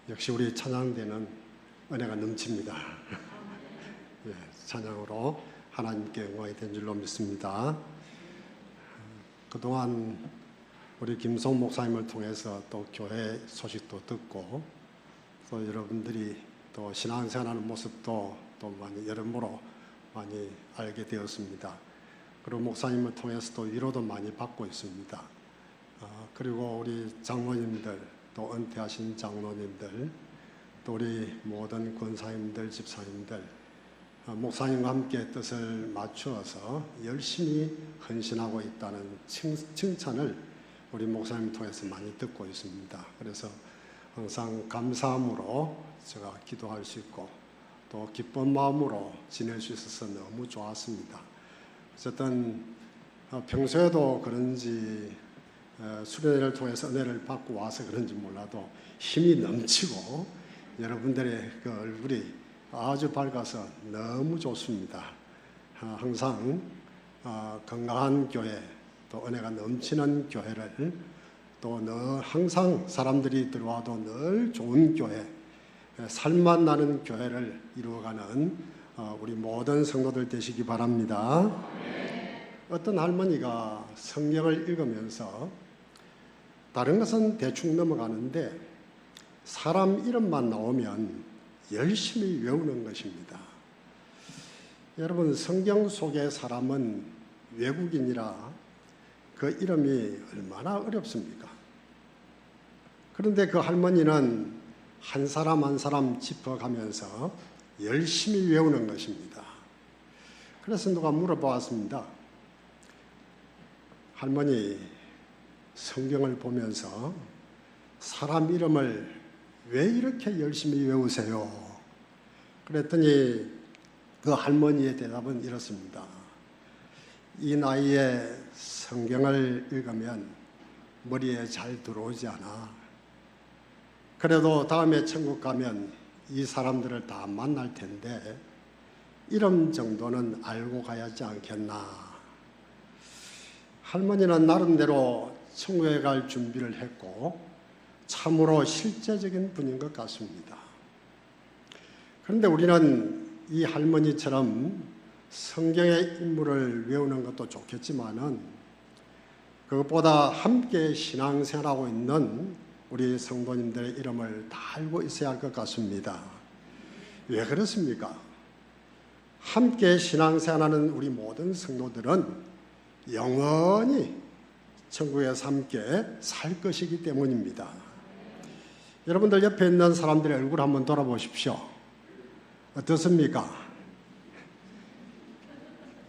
역시 우리 찬양대는 은혜가 넘칩니다. 예, 찬양으로 하나님께 영광이 된 줄로 믿습니다. 그동안 우리 김성 목사님을 통해서 또 교회 소식도 듣고 또 여러분들이 또 신앙생활하는 모습도 또 많이 여러모로 많이 알게 되었습니다. 그리고 목사님을 통해서도 위로도 많이 받고 있습니다. 그리고 우리 장로님들 또 은퇴하신 장로님들 또 우리 모든 권사님들 집사님들 목사님과 함께 뜻을 맞추어서 열심히 헌신하고 있다는 칭찬을 우리 목사님 통해서 많이 듣고 있습니다. 그래서 항상 감사함으로 제가 기도할 수 있고 또 기쁜 마음으로 지낼 수 있어서 너무 좋았습니다. 어쨌든 평소에도 그런지 수련회를 통해서 은혜를 받고 와서 그런지 몰라도 힘이 넘치고 여러분들의 그 얼굴이 아주 밝아서 너무 좋습니다. 항상 건강한 교회 또 은혜가 넘치는 교회를 또 늘 항상 사람들이 들어와도 늘 좋은 교회 살맛 나는 교회를 이루어가는 우리 모든 성도들 되시기 바랍니다. 어떤 할머니가 성경을 읽으면서 다른 것은 대충 넘어가는데 사람 이름만 나오면 열심히 외우는 것입니다. 여러분, 성경 속의 사람은 외국인이라 그 이름이 얼마나 어렵습니까? 그런데 그 할머니는 한 사람 한 사람 짚어가면서 열심히 외우는 것입니다. 그래서 누가 물어보았습니다. 할머니, 성경을 보면서 사람 이름을 왜 이렇게 열심히 외우세요? 그랬더니 그 할머니의 대답은 이렇습니다. 이 나이에 성경을 읽으면 머리에 잘 들어오지 않아. 그래도 다음에 천국 가면 이 사람들을 다 만날 텐데 이름 정도는 알고 가야지 않겠나. 할머니는 나름대로 천국에 갈 준비를 했고 참으로 실제적인 분인 것 같습니다. 그런데 우리는 이 할머니처럼 성경의 인물을 외우는 것도 좋겠지만은 그것보다 함께 신앙생활하고 있는 우리 성도님들의 이름을 다 알고 있어야 할 것 같습니다. 왜 그렇습니까? 함께 신앙생활하는 우리 모든 성도들은 영원히 천국에서 함께 살 것이기 때문입니다. 여러분들 옆에 있는 사람들의 얼굴 한번 돌아보십시오. 어떻습니까?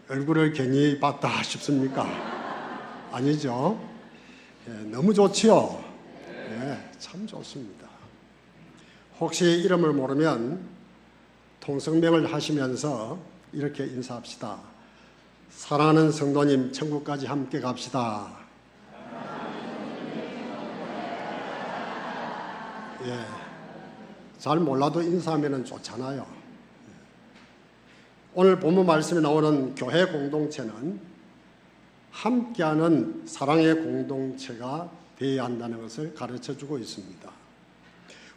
얼굴을 괜히 봤다 싶습니까? 아니죠? 예, 너무 좋지요? 예, 참 좋습니다. 혹시 이름을 모르면 통성명을 하시면서 이렇게 인사합시다. 사랑하는 성도님, 천국까지 함께 갑시다. 예, 잘 몰라도 인사하면 좋잖아요. 오늘 본문 말씀에 나오는 교회 공동체는 함께하는 사랑의 공동체가 되어야 한다는 것을 가르쳐주고 있습니다.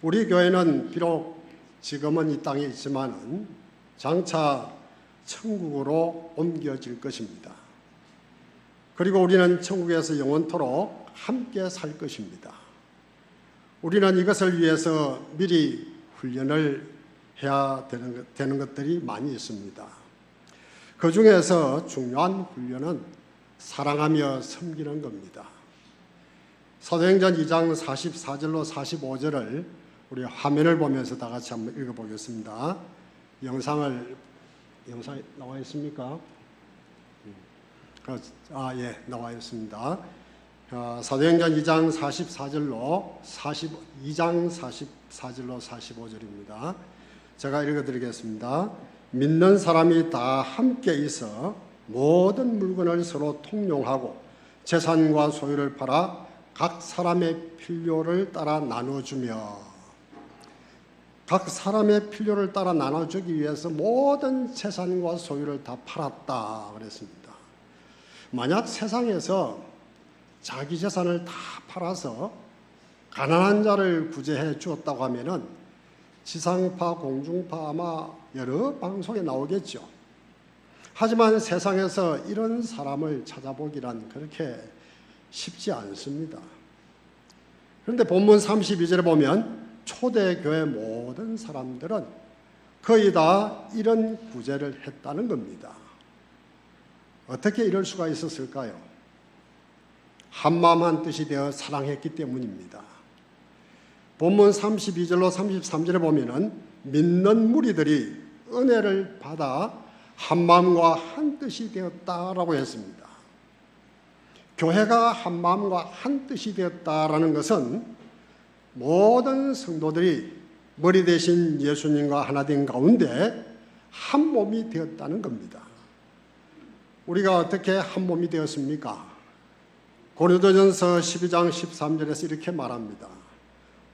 우리 교회는 비록 지금은 이 땅에 있지만 장차 천국으로 옮겨질 것입니다. 그리고 우리는 천국에서 영원토록 함께 살 것입니다. 우리는 이것을 위해서 미리 훈련을 해야 되는 것들이 많이 있습니다. 그 중에서 중요한 훈련은 사랑하며 섬기는 겁니다. 사도행전 2장 44절로 45절을 우리 화면을 보면서 다 같이 한번 읽어보겠습니다. 영상이 나와 있습니까? 예, 나와 있습니다. 사도행전 2장 44절로 2장 44절로 45절입니다. 제가 읽어드리겠습니다. 믿는 사람이 다 함께 있어 모든 물건을 서로 통용하고 재산과 소유를 팔아 각 사람의 필요를 따라 나눠주며 각 사람의 필요를 따라 나눠주기 위해서 모든 재산과 소유를 다 팔았다 그랬습니다. 만약 세상에서 자기 재산을 다 팔아서 가난한 자를 구제해 주었다고 하면은 지상파, 공중파 아마 여러 방송에 나오겠죠. 하지만 세상에서 이런 사람을 찾아보기란 그렇게 쉽지 않습니다. 그런데 본문 32절에 보면 초대교회 모든 사람들은 거의 다 이런 구제를 했다는 겁니다. 어떻게 이럴 수가 있었을까요? 한마음 한뜻이 되어 사랑했기 때문입니다. 본문 32절로 33절에 보면은 믿는 무리들이 은혜를 받아 한마음과 한뜻이 되었다라고 했습니다. 교회가 한마음과 한뜻이 되었다라는 것은 모든 성도들이 머리 대신 예수님과 하나 된 가운데 한 몸이 되었다는 겁니다. 우리가 어떻게 한 몸이 되었습니까? 고린도전서 12장 13절에서 이렇게 말합니다.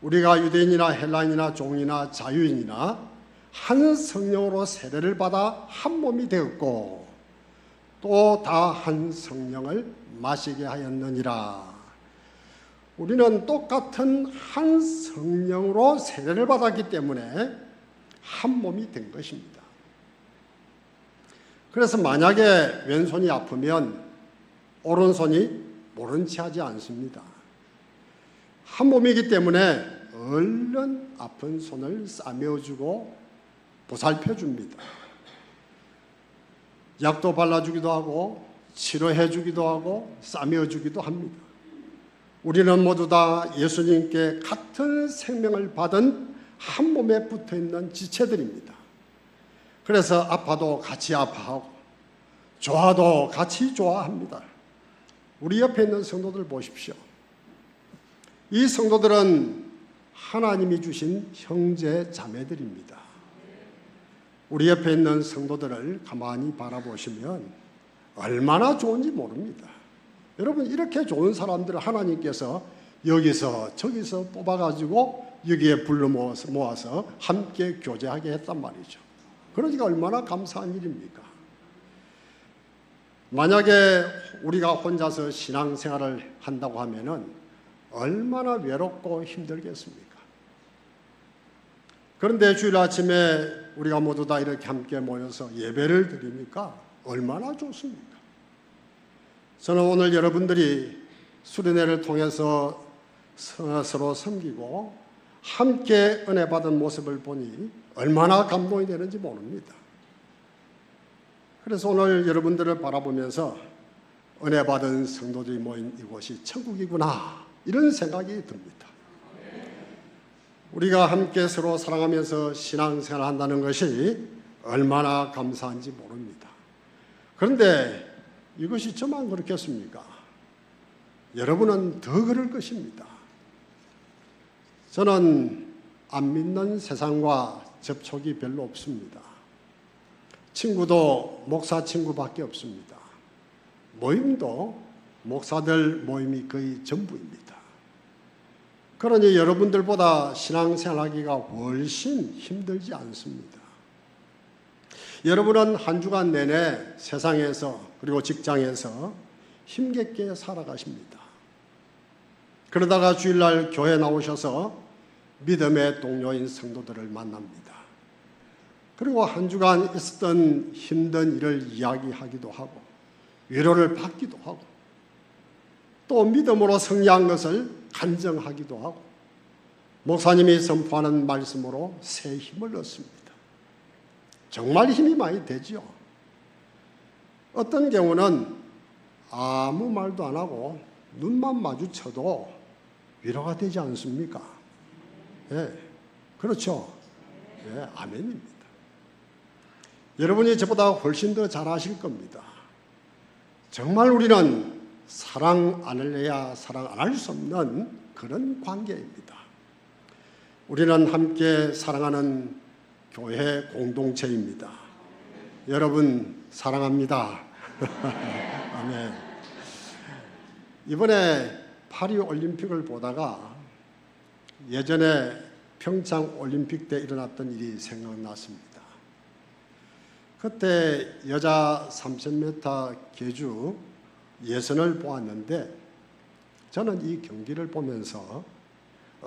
우리가 유대인이나 헬라인이나 종이나 자유인이나 한 성령으로 세례를 받아 한 몸이 되었고 또 다 한 성령을 마시게 하였느니라. 우리는 똑같은 한 성령으로 세례를 받았기 때문에 한 몸이 된 것입니다. 그래서 만약에 왼손이 아프면 오른손이 모른 체 하지 않습니다. 한 몸이기 때문에 얼른 아픈 손을 싸매어주고 보살펴줍니다. 약도 발라주기도 하고 치료해주기도 하고 싸매어주기도 합니다. 우리는 모두 다 예수님께 같은 생명을 받은 한 몸에 붙어있는 지체들입니다. 그래서 아파도 같이 아파하고 좋아도 같이 좋아합니다. 우리 옆에 있는 성도들 보십시오. 이 성도들은 하나님이 주신 형제 자매들입니다. 우리 옆에 있는 성도들을 가만히 바라보시면 얼마나 좋은지 모릅니다. 여러분, 이렇게 좋은 사람들을 하나님께서 여기서 저기서 뽑아가지고 여기에 불러 모아서 함께 교제하게 했단 말이죠. 그러니까 얼마나 감사한 일입니까? 만약에 우리가 혼자서 신앙생활을 한다고 하면은 얼마나 외롭고 힘들겠습니까? 그런데 주일 아침에 우리가 모두 다 이렇게 함께 모여서 예배를 드리니까 얼마나 좋습니까? 저는 오늘 여러분들이 수련회를 통해서 서로 섬기고 함께 은혜 받은 모습을 보니 얼마나 감동이 되는지 모릅니다. 그래서 오늘 여러분들을 바라보면서 은혜 받은 성도들이 모인 이곳이 천국이구나, 이런 생각이 듭니다. 우리가 함께 서로 사랑하면서 신앙생활을 한다는 것이 얼마나 감사한지 모릅니다. 그런데 이것이 저만 그렇겠습니까? 여러분은 더 그럴 것입니다. 저는 안 믿는 세상과 접촉이 별로 없습니다. 친구도 목사 친구밖에 없습니다. 모임도 목사들 모임이 거의 전부입니다. 그러니 여러분들보다 신앙생활하기가 훨씬 힘들지 않습니다. 여러분은 한 주간 내내 세상에서 그리고 직장에서 힘겹게 살아가십니다. 그러다가 주일날 교회 나오셔서 믿음의 동료인 성도들을 만납니다. 그리고 한 주간 있었던 힘든 일을 이야기하기도 하고 위로를 받기도 하고 또 믿음으로 승리한 것을 간증하기도 하고 목사님이 선포하는 말씀으로 새 힘을 얻습니다. 정말 힘이 많이 되죠. 어떤 경우는 아무 말도 안 하고 눈만 마주쳐도 위로가 되지 않습니까? 예, 그렇죠. 예, 아멘입니다. 여러분이 저보다 훨씬 더 잘 아실 겁니다. 정말 우리는 사랑 안 할래야 사랑 안 할 수 없는 그런 관계입니다. 우리는 함께 사랑하는 교회 공동체입니다. 여러분 사랑합니다. 아멘. 이번에 파리 올림픽을 보다가 예전에 평창 올림픽 때 일어났던 일이 생각났습니다. 그때 여자 3000m 계주 예선을 보았는데 저는 이 경기를 보면서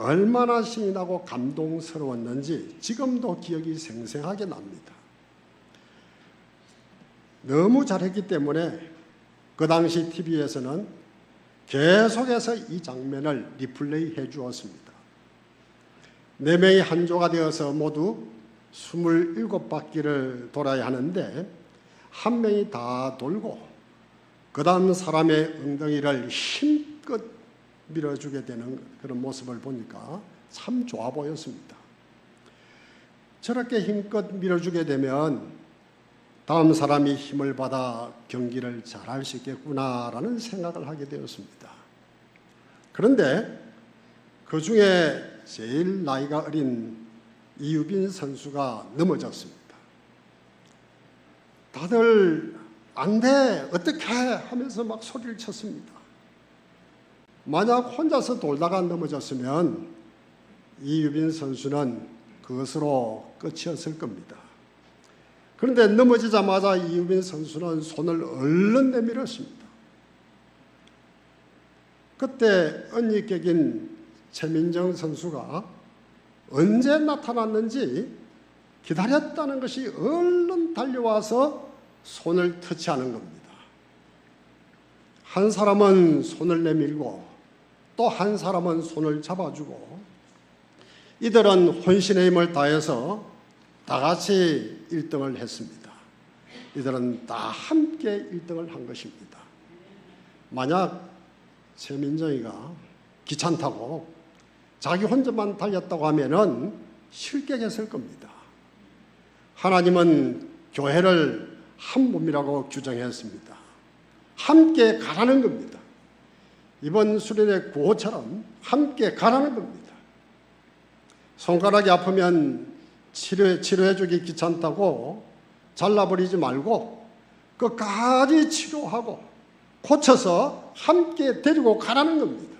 얼마나 신이 나고 감동스러웠는지 지금도 기억이 생생하게 납니다. 너무 잘했기 때문에 그 당시 TV에서는 계속해서 이 장면을 리플레이 해 주었습니다. 4명이 한 조가 되어서 모두 27바퀴를 돌아야 하는데 한 명이 다 돌고 그 다음 사람의 엉덩이를 힘껏 밀어주게 되는 그런 모습을 보니까 참 좋아 보였습니다. 저렇게 힘껏 밀어주게 되면 다음 사람이 힘을 받아 경기를 잘할 수 있겠구나라는 생각을 하게 되었습니다. 그런데 그 중에 제일 나이가 어린 이유빈 선수가 넘어졌습니다. 다들 안 돼, 어떻게 하면서 막 소리를 쳤습니다. 만약 혼자서 돌다가 넘어졌으면 이유빈 선수는 그것으로 끝이었을 겁니다. 그런데 넘어지자마자 이유빈 선수는 손을 얼른 내밀었습니다. 그때 언니격인 최민정 선수가 언제 나타났는지 기다렸다는 것이 얼른 달려와서 손을 터치하는 겁니다. 한 사람은 손을 내밀고 또 한 사람은 손을 잡아주고 이들은 혼신의 힘을 다해서 다 같이 1등을 했습니다. 이들은 다 함께 1등을 한 것입니다. 만약 최민정이가 귀찮다고 자기 혼자만 달렸다고 하면은 실격했을 겁니다. 하나님은 교회를 한 몸이라고 규정했습니다. 함께 가라는 겁니다. 이번 수련회 구호처럼 함께 가라는 겁니다. 손가락이 아프면 치료해주기 귀찮다고 잘라버리지 말고 끝까지 치료하고 고쳐서 함께 데리고 가라는 겁니다.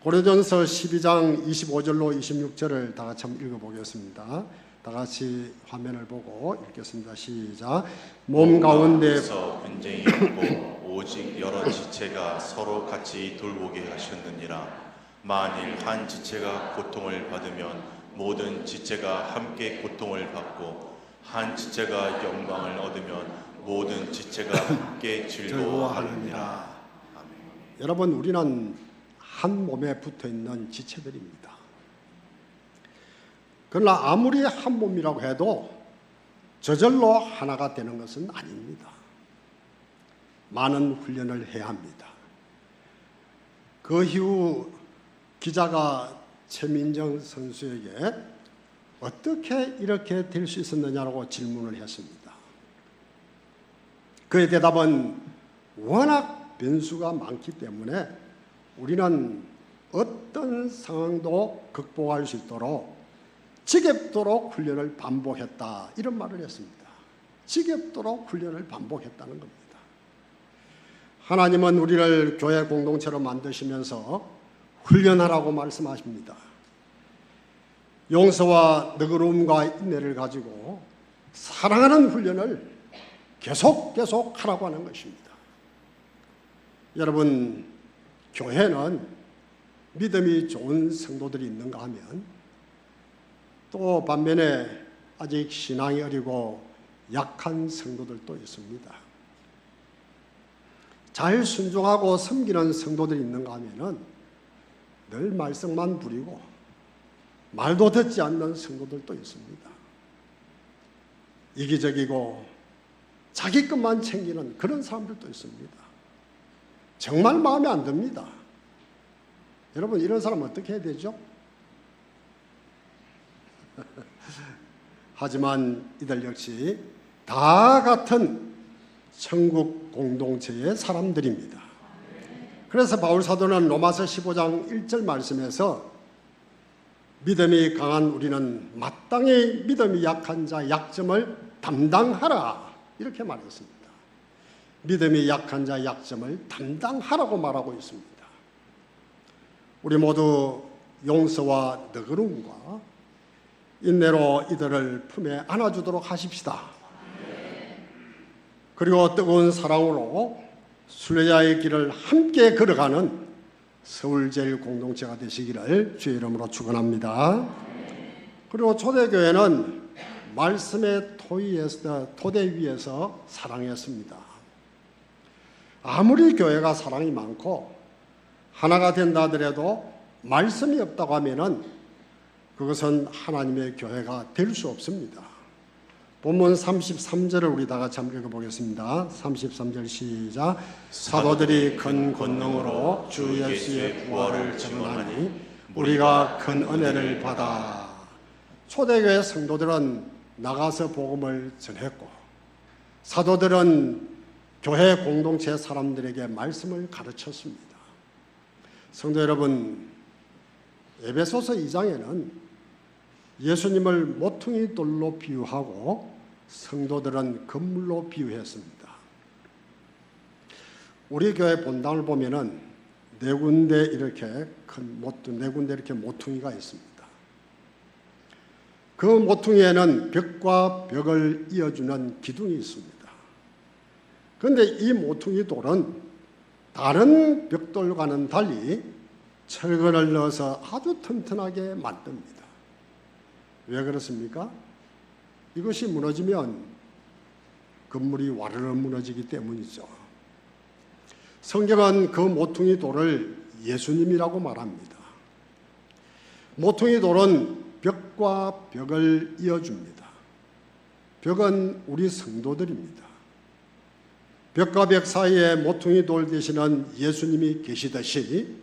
고린도전서 12장 25절로 26절을 다 같이 한번 읽어보겠습니다. 다 같이 화면을 보고 읽겠습니다. 시작. 몸 가운데서 분쟁이 없고 오직 여러 지체가 서로 같이 돌보게 하셨느니라. 만일 한 지체가 고통을 받으면 모든 지체가 함께 고통을 받고 한 지체가 영광을 얻으면 모든 지체가 함께 즐거워하느니라. 아멘. 여러분, 우리는 한 몸에 붙어 있는 지체들입니다. 그러나 아무리 한 몸이라고 해도 저절로 하나가 되는 것은 아닙니다. 많은 훈련을 해야 합니다. 그 이후 기자가 최민정 선수에게 어떻게 이렇게 될 수 있었느냐고 질문을 했습니다. 그의 대답은 워낙 변수가 많기 때문에 우리는 어떤 상황도 극복할 수 있도록 지겹도록 훈련을 반복했다, 이런 말을 했습니다. 지겹도록 훈련을 반복했다는 겁니다. 하나님은 우리를 교회 공동체로 만드시면서 훈련하라고 말씀하십니다. 용서와 너그러움과 인내를 가지고 사랑하는 훈련을 계속 하라고 하는 것입니다. 여러분, 교회는 믿음이 좋은 성도들이 있는가 하면 또 반면에 아직 신앙이 어리고 약한 성도들도 있습니다. 잘 순종하고 섬기는 성도들이 있는가 하면은 늘 말썽만 부리고 말도 듣지 않는 성도들도 있습니다. 이기적이고 자기 것만 챙기는 그런 사람들도 있습니다. 정말 마음에 안 듭니다. 여러분, 이런 사람 어떻게 해야 되죠? 하지만 이들 역시 다 같은 천국 공동체의 사람들입니다. 그래서 바울 사도는 로마서 15장 1절 말씀에서 믿음이 강한 우리는 마땅히 믿음이 약한 자 약점을 담당하라, 이렇게 말했습니다. 믿음이 약한 자 약점을 담당하라고 말하고 있습니다. 우리 모두 용서와 너그러움과 인내로 이들을 품에 안아주도록 하십시다. 그리고 뜨거운 사랑으로 순례자의 길을 함께 걸어가는 서울제일공동체가 되시기를 주의 이름으로 축원합니다. 그리고 초대교회는 말씀의 토대 위에서 사랑했습니다. 아무리 교회가 사랑이 많고 하나가 된다 하더라도 말씀이 없다고 하면은 그것은 하나님의 교회가 될 수 없습니다. 본문 33절을 우리 다 같이 한번 읽어보겠습니다. 33절 시작. 사도들이 큰 권능으로 주 예수의 부활을 증언하니 우리가 큰 은혜를 받아. 초대교회 성도들은 나가서 복음을 전했고 사도들은 교회 공동체 사람들에게 말씀을 가르쳤습니다. 성도 여러분, 에베소서 2장에는 예수님을 모퉁이 돌로 비유하고 성도들은 건물로 비유했습니다. 우리 교회 본당을 보면은 네 군데 이렇게 모퉁이가 있습니다. 그 모퉁이에는 벽과 벽을 이어주는 기둥이 있습니다. 그런데 이 모퉁이 돌은 다른 벽돌과는 달리 철근을 넣어서 아주 튼튼하게 만듭니다. 왜 그렇습니까? 이것이 무너지면 건물이 와르르 무너지기 때문이죠. 성경은 그 모퉁이 돌을 예수님이라고 말합니다. 모퉁이 돌은 벽과 벽을 이어줍니다. 벽은 우리 성도들입니다. 벽과 벽 사이에 모퉁이 돌 되시는 예수님이 계시듯이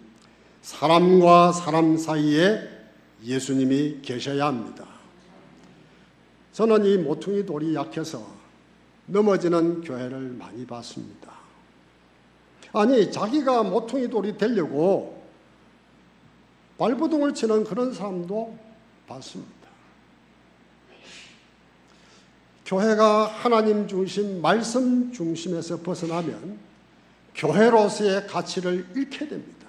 사람과 사람 사이에 예수님이 계셔야 합니다. 저는 이 모퉁이 돌이 약해서 넘어지는 교회를 많이 봤습니다. 아니, 자기가 모퉁이 돌이 되려고 발버둥을 치는 그런 사람도 봤습니다. 교회가 하나님 중심, 말씀 중심에서 벗어나면 교회로서의 가치를 잃게 됩니다.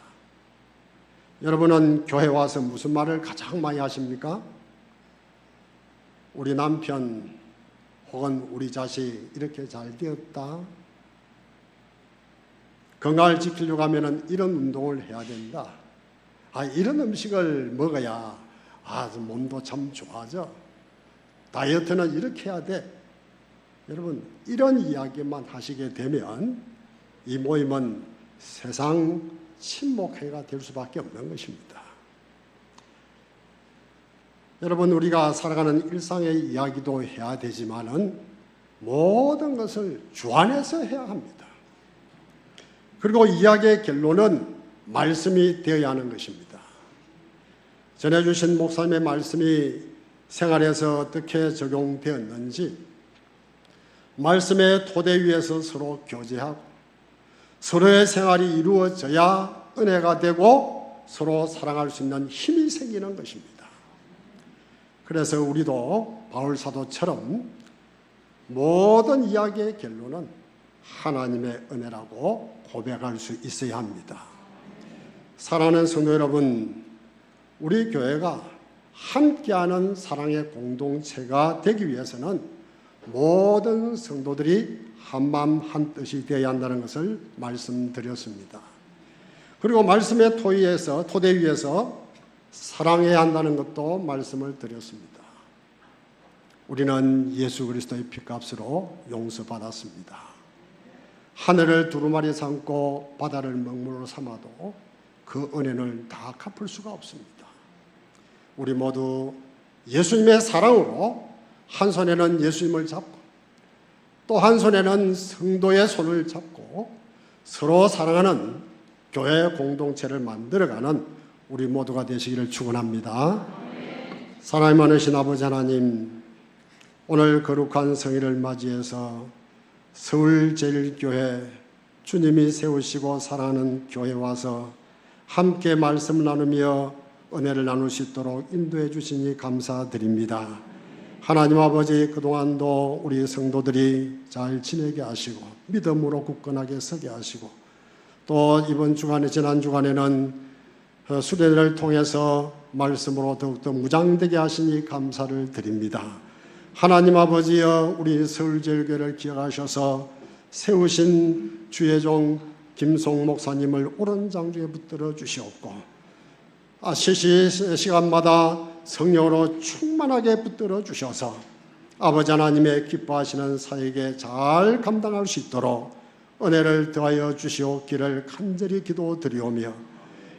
여러분은 교회 와서 무슨 말을 가장 많이 하십니까? 우리 남편 혹은 우리 자식 이렇게 잘 되었다. 건강을 지키려고 하면 이런 운동을 해야 된다. 이런 음식을 먹어야 몸도 참 좋아져. 다이어트는 이렇게 해야 돼. 여러분, 이런 이야기만 하시게 되면 이 모임은 세상 친목회가 될 수밖에 없는 것입니다. 여러분, 우리가 살아가는 일상의 이야기도 해야 되지만은 모든 것을 주 안에서 해야 합니다. 그리고 이야기의 결론은 말씀이 되어야 하는 것입니다. 전해주신 목사님의 말씀이 생활에서 어떻게 적용되었는지, 말씀의 토대 위에서 서로 교제하고 서로의 생활이 이루어져야 은혜가 되고 서로 사랑할 수 있는 힘이 생기는 것입니다. 그래서 우리도 바울 사도처럼 모든 이야기의 결론은 하나님의 은혜라고 고백할 수 있어야 합니다. 사랑하는 성도 여러분, 우리 교회가 함께하는 사랑의 공동체가 되기 위해서는 모든 성도들이 한마음 한뜻이 되어야 한다는 것을 말씀드렸습니다. 그리고 말씀의 토대 위에서 사랑해야 한다는 것도 말씀을 드렸습니다. 우리는 예수 그리스도의 피값으로 용서받았습니다. 하늘을 두루마리 삼고 바다를 먹물로 삼아도 그 은혜를 다 갚을 수가 없습니다. 우리 모두 예수님의 사랑으로 한 손에는 예수님을 잡고 또 한 손에는 성도의 손을 잡고 서로 사랑하는 교회 공동체를 만들어가는 우리 모두가 되시기를 축원합니다. 사랑이 많으신 아버지 하나님, 오늘 거룩한 성일을 맞이해서 서울제일교회 주님이 세우시고 사랑하는 교회에 와서 함께 말씀 나누며 은혜를 나눌 수 있도록 인도해 주시니 감사드립니다. 하나님 아버지, 그동안도 우리 성도들이 잘 지내게 하시고 믿음으로 굳건하게 서게 하시고 또 이번 주간에 지난 주간에는 수련회를 통해서 말씀으로 더욱더 무장되게 하시니 감사를 드립니다. 하나님 아버지여, 우리 서울제일교회를 기억하셔서 세우신 주의 종 김송 목사님을 옳은 장중에 붙들어 주시옵고 시간마다 성령으로 충만하게 붙들어 주셔서 아버지 하나님의 기뻐하시는 사역에 잘 감당할 수 있도록 은혜를 더하여 주시옵기를 간절히 기도드리오며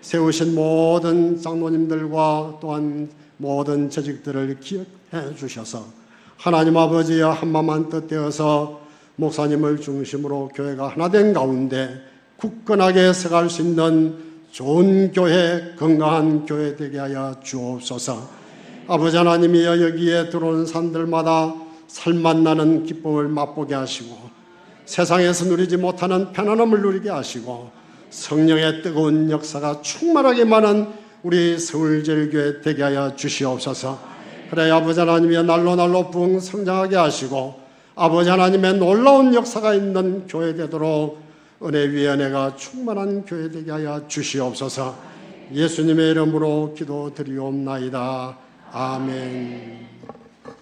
세우신 모든 장로님들과 또한 모든 재직들을 기억해 주셔서 하나님 아버지의 한마음한 뜻 되어서 목사님을 중심으로 교회가 하나 된 가운데 굳건하게 서갈 수 있는 좋은 교회, 건강한 교회 되게 하여 주옵소서. 아버지 하나님이여 여기에 들어오는 사람들마다 살맛나는 기쁨을 맛보게 하시고 세상에서 누리지 못하는 편안함을 누리게 하시고 성령의 뜨거운 역사가 충만하게 많은 우리 서울제일교회 되게 하여 주시옵소서. 그래 아버지 하나님이여 날로 부흥 성장하게 하시고 아버지 하나님의 놀라운 역사가 있는 교회 되도록 은혜 위에 은혜가 충만한 교회 되게 하여 주시옵소서. 예수님의 이름으로 기도드리옵나이다. 아멘.